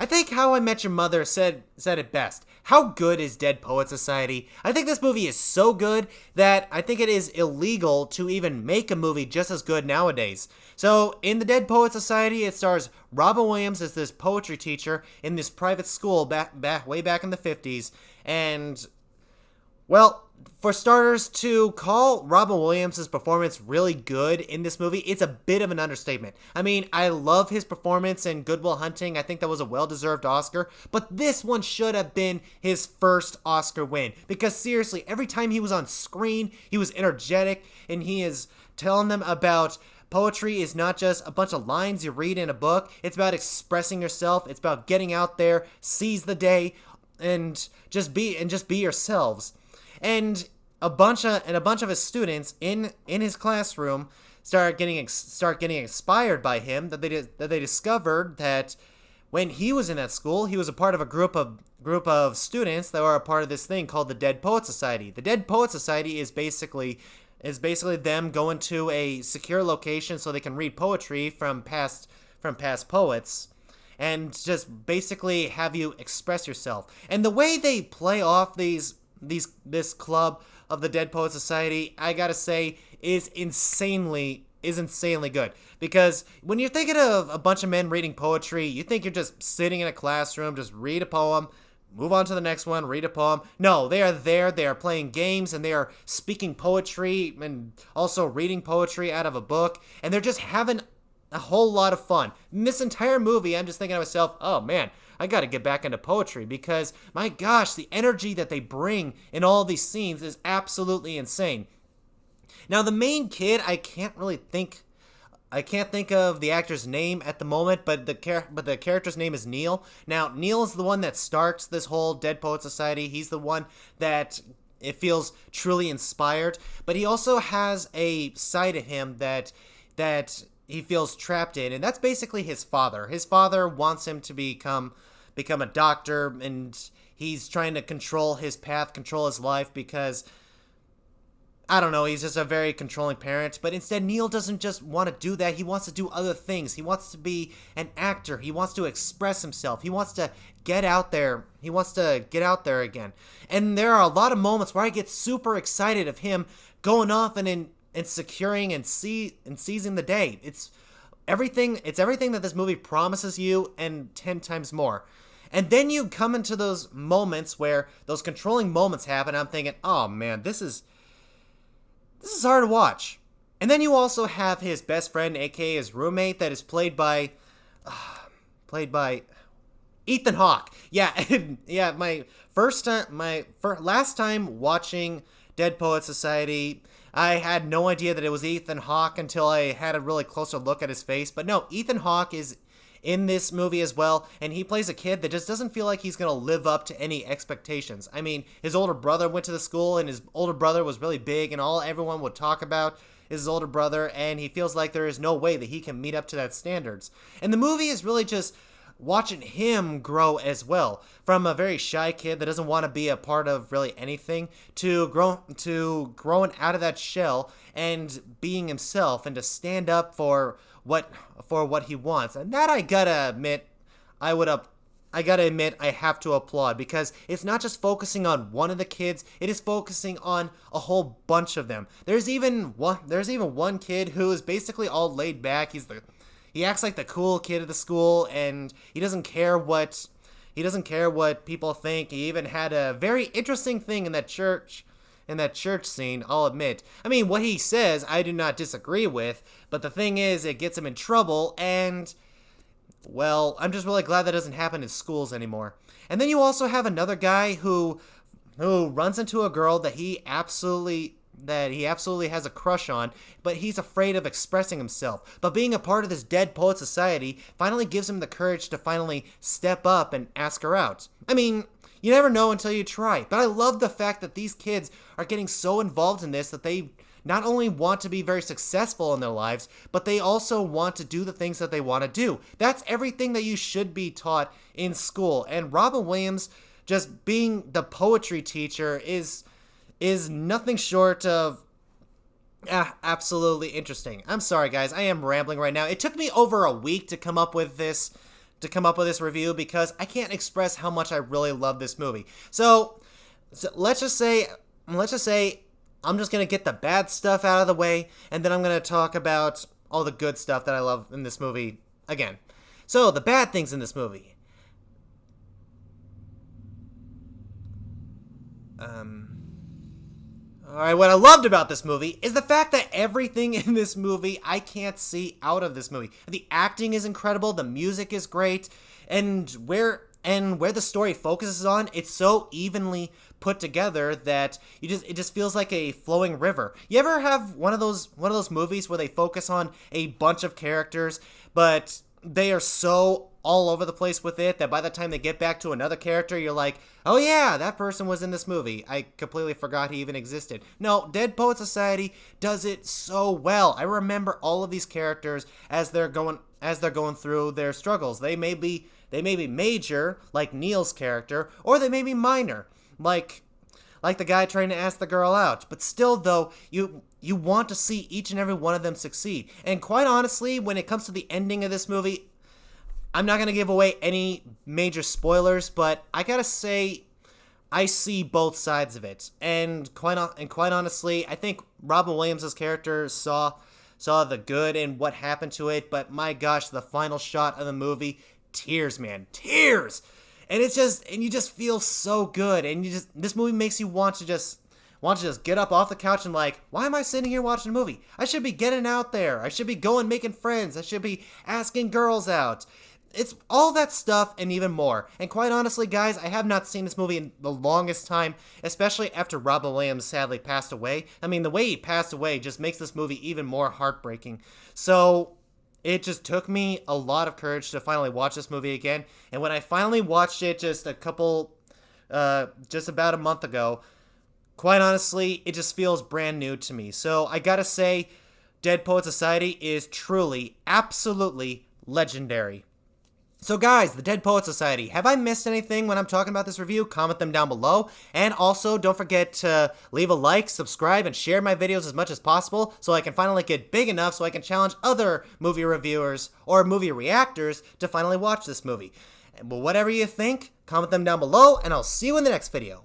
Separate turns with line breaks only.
I think How I Met Your Mother said it best. How good is Dead Poet Society? I think this movie is so good that I think it is illegal to even make a movie just as good nowadays. So, in the Dead Poet Society, it stars Robin Williams as this poetry teacher in this private school way back in the 50s, and well, for starters, to call Robin Williams' performance really good in this movie, it's a bit of an understatement. I mean, I love his performance in Good Will Hunting. I think that was a well-deserved Oscar. But this one should have been his first Oscar win. Because seriously, every time he was on screen, he was energetic, and he is telling them about poetry is not just a bunch of lines you read in a book. It's about expressing yourself. It's about getting out there, seize the day, and just be yourselves. And a bunch of his students in his classroom start getting inspired by him. That they discovered that when he was in that school, he was a part of a group of students that were a part of this thing called the Dead Poet Society. The Dead Poet Society is basically them going to a secure location so they can read poetry from past poets, and just basically have you express yourself. And the way they play off this club of the Dead Poet Society, I gotta say, is insanely good. Because when you're thinking of a bunch of men reading poetry, you think you're just sitting in a classroom, just read a poem, move on to the next one, read a poem. No, they are there, they are playing games, and they are speaking poetry, and also reading poetry out of a book, and they're just having a whole lot of fun. In this entire movie, I'm just thinking to myself, oh man, I gotta get back into poetry, because my gosh, the energy that they bring in all these scenes is absolutely insane. Now, the main kid, I can't think of the actor's name at the moment, but the character's name is Neil. Now, Neil is the one that starts this whole Dead Poet Society. He's the one that it feels truly inspired, but he also has a side of him that he feels trapped in, and that's basically his father. His father wants him to become a doctor, and he's trying to control his path, control his life, because I don't know, he's just a very controlling parent. But instead, Neil doesn't just want to do that. He wants to do other things. He wants to be an actor. He wants to express himself. He wants to get out there. He wants to get out there again. And there are a lot of moments where I get super excited of him going off and securing and seizing the day. It's everything that this movie promises you, and 10 times more. And then you come into those moments where those controlling moments happen. I'm thinking, oh man, this is hard to watch. And then you also have his best friend, aka his roommate, that is played by Ethan Hawke. Yeah, yeah. My last time watching Dead Poet Society, I had no idea that it was Ethan Hawke until I had a really closer look at his face. But no, Ethan Hawke is in this movie as well, and he plays a kid that just doesn't feel like he's gonna live up to any expectations. I mean, his older brother went to the school, and his older brother was really big, and all everyone would talk about is his older brother, and he feels like there is no way that he can meet up to that standards. And the movie is really just watching him grow as well, from a very shy kid that doesn't want to be a part of really anything to growing out of that shell and being himself, and to stand up for what he wants. And that, I gotta admit, I have to applaud, because it's not just focusing on one of the kids, it is focusing on a whole bunch of them. There's even one kid who is basically all laid back. He acts like the cool kid of the school, and he doesn't care what people think. He even had a very interesting thing in that church scene, I'll admit. I mean, what he says, I do not disagree with, but the thing is, it gets him in trouble, and well, I'm just really glad that doesn't happen in schools anymore. And then you also have another guy who runs into a girl that he absolutely has a crush on, but he's afraid of expressing himself. But being a part of this Dead Poet Society finally gives him the courage to finally step up and ask her out. I mean, you never know until you try. But I love the fact that these kids are getting so involved in this that they not only want to be very successful in their lives, but they also want to do the things that they want to do. That's everything that you should be taught in school. And Robin Williams just being the poetry teacher is nothing short of absolutely interesting. I'm sorry, guys. I am rambling right now. It took me over a week to come up with this to come up with this review because I can't express how much I really love this movie. So let's just say I'm just gonna get the bad stuff out of the way, and then I'm gonna talk about all the good stuff that I love in this movie again. So the bad things in this movie. Alright, what I loved about this movie is the fact that everything in this movie I can't see out of this movie. The acting is incredible, the music is great, and where the story focuses on, it's so evenly put together that it just feels like a flowing river. You ever have one of those movies where they focus on a bunch of characters, but they are so all over the place with it that by the time they get back to another character, you're like, oh yeah, that person was in this movie. I completely forgot he even existed. No, Dead Poet Society does it so well. I remember all of these characters as they're going through their struggles. They may be major, like Neil's character, or they may be minor, like the guy trying to ask the girl out. But still, though, you want to see each and every one of them succeed. And quite honestly, when it comes to the ending of this movie, I'm not going to give away any major spoilers, but I gotta say, I see both sides of it. And quite honestly, I think Robin Williams' character saw the good in what happened to it, but my gosh, the final shot of the movie, tears, man, tears! And you just feel so good, and this movie makes you want to just get up off the couch and like, why am I sitting here watching a movie? I should be getting out there. I should be going making friends. I should be asking girls out. It's all that stuff and even more. And quite honestly, guys, I have not seen this movie in the longest time, especially after Robin Williams sadly passed away. I mean, the way he passed away just makes this movie even more heartbreaking. So it just took me a lot of courage to finally watch this movie again. And when I finally watched it just about a month ago, quite honestly, it just feels brand new to me. So I gotta say, Dead Poet Society is truly, absolutely legendary. So guys, the Dead Poet Society, have I missed anything when I'm talking about this review? Comment them down below. And also, don't forget to leave a like, subscribe, and share my videos as much as possible so I can finally get big enough so I can challenge other movie reviewers or movie reactors to finally watch this movie. But whatever you think, comment them down below, and I'll see you in the next video.